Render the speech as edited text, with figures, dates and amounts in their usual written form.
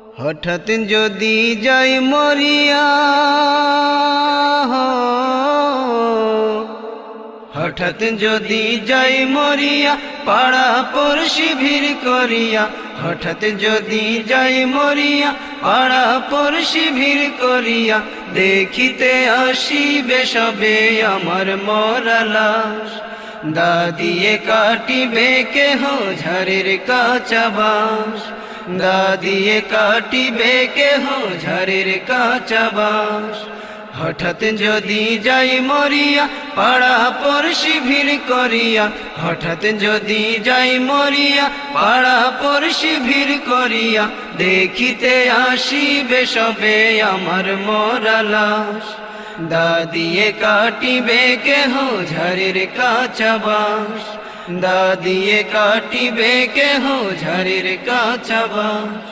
হঠাৎ যদি যাই মরিয়া, হঠাৎ যদি যাই মরিয়া, পাড়া পড়শি ভিড় করিয়া। হঠাৎ যদি যাই মরিয়া, পাড়া পড়শি ভিড় করিয়া। দেখিতে আসিবে সবে আমার মরা লাশ। দা দিয়ে কাটিবে কেহ ঝাড়ের কাঁচা বাঁশ। দা দিয়ে কাটিবে কেহ ঝাড়ের কাঁচা বাঁশ। হঠাৎ যদি যাই মরিয়া, পাড়া পড়শি ভিড় করিয়া। হঠাৎ যদি যাই মরিয়া, পাড়া পড়শি ভিড় করিয়া। দেখিতে আসিবে সবে আমার মরা লাশ। দা দিয়ে কাটিবে কেহ ঝাড়ের কাঁচা বাঁশ। দা দিয়ে কাটিবে কেহ ঝাড়ের কাঁচা বাঁশ।